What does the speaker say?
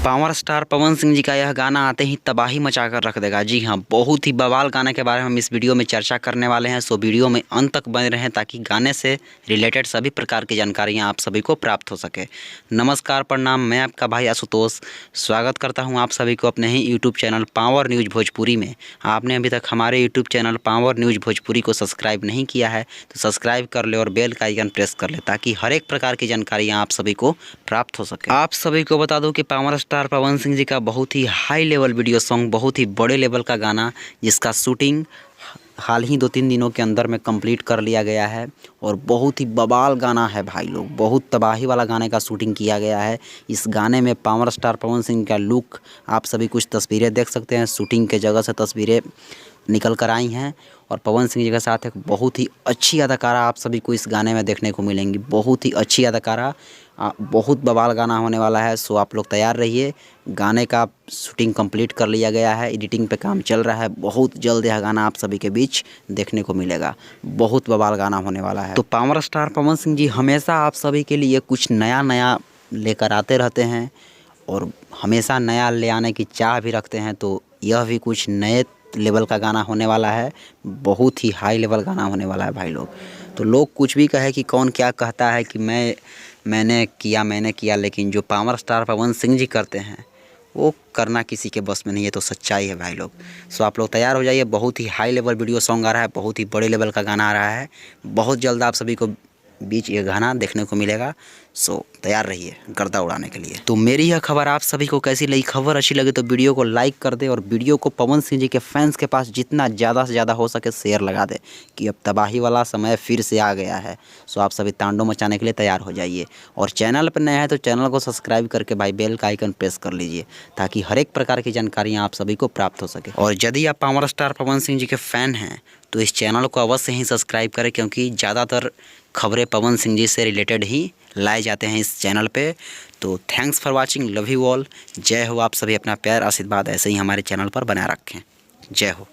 Power star Pawan Singh ji का यह गाना आते ही तबाही मचा कर रख देगा। जी हाँ, बहुत ही बवाल गाने के बारे में हम इस वीडियो में चर्चा करने वाले हैं। सो वीडियो में अंत तक बने रहें ताकि गाने से रिलेटेड सभी प्रकार की जानकारियाँ आप सभी को प्राप्त हो सके। नमस्कार, प्रणाम, मैं आपका भाई आशुतोष स्वागत करता हूँ आप सभी को अपने ही YouTube channel Power News Bhojpuri में। आपने अभी तक हमारे YouTube channel Power News Bhojpuri को सब्सक्राइब नहीं किया है तो सब्सक्राइब कर ले और बेल का आइकन प्रेस कर ले ताकि हर एक प्रकार की जानकारियाँ आप सभी को प्राप्त हो सके। आप सभी को बता दूं कि पावर स्टार पवन सिंह जी का बहुत ही हाई लेवल वीडियो सॉन्ग, बहुत ही बड़े लेवल का गाना जिसका शूटिंग हाल ही 2-3 दिनों के अंदर में कंप्लीट कर लिया गया है और बहुत ही बवाल गाना है भाई लोग। बहुत तबाही वाला गाने का शूटिंग किया गया है। इस गाने में पावर स्टार पवन सिंह का लुक आप सभी कुछ तस्वीरें देख सकते हैं। शूटिंग के जगह से तस्वीरें निकल कर आई हैं और पवन सिंह जी के साथ एक बहुत ही अच्छी अदाकारा आप सभी को इस गाने में देखने को मिलेंगी। बहुत ही अच्छी अदाकारा, बहुत बवाल गाना होने वाला है। सो आप लोग तैयार रहिए। गाने का शूटिंग कंप्लीट कर लिया गया है, एडिटिंग पे काम चल रहा है। बहुत जल्द यह गाना आप सभी के बीच देखने को मिलेगा। बहुत बवाल गाना होने वाला है। तो पावर स्टार पवन सिंह जी हमेशा आप सभी के लिए कुछ नया नया लेकर आते रहते हैं और हमेशा नया ले आने की चाह भी रखते हैं। तो यह भी कुछ नए लेवल का गाना होने वाला है। बहुत ही हाई लेवल गाना होने वाला है भाई लोग। तो लोग कुछ भी कहे कि कौन क्या कहता है कि मैंने किया, लेकिन जो पावर स्टार पवन सिंह जी करते हैं वो करना किसी के बस में नहीं है। तो सच्चाई है भाई लोग। सो आप लोग तैयार हो जाइए। बहुत ही हाई लेवल वीडियो सॉन्ग आ रहा है, बहुत ही बड़े लेवल का गाना आ रहा है। बहुत जल्द आप सभी को बीच ये गाना देखने को मिलेगा। सो तैयार रहिए गर्दा उड़ाने के लिए। तो मेरी यह खबर आप सभी को कैसी लगी? खबर अच्छी लगी तो वीडियो को लाइक कर दे और वीडियो को पवन सिंह जी के फैंस के पास जितना ज़्यादा से ज़्यादा हो सके शेयर लगा दे कि अब तबाही वाला समय फिर से आ गया है। सो आप सभी तांडव मचाने के लिए तैयार हो जाइए और चैनल पर नए हैं तो चैनल को सब्सक्राइब करके भाई बेल का आइकन प्रेस कर लीजिए ताकि हर एक प्रकार की जानकारियाँ आप सभी को प्राप्त हो सके। और यदि आप पावर स्टार पवन सिंह जी के फ़ैन हैं तो इस चैनल को अवश्य ही सब्सक्राइब करें क्योंकि ज़्यादातर खबरें पवन सिंह जी से रिलेटेड ही लाए जाते हैं इस चैनल पे। तो thanks for watching, love you all. जय हो। आप सभी अपना प्यार आशीर्वाद ऐसे ही हमारे चैनल पर बनाए रखें। जय हो।